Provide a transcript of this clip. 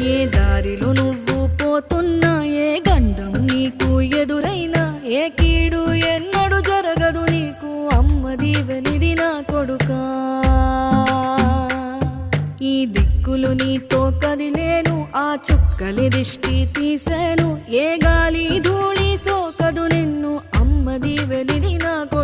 ఏ దారిలో నువ్వు పోతున్నా, ఏ గండం నీకు ఎదురైనా, ఏ కీడు ఎన్నడు జరగదు నీకు, అమ్మ దీవెనిది నా కొడుకా. ఈ దిక్కులు నీతో కదిలేను, ఆ చుక్కలి దిష్టి తీసేను, ఏ గాలి ధూళి సోకదు నిన్ను, అమ్మ దీవెనిది నా కొడుకా.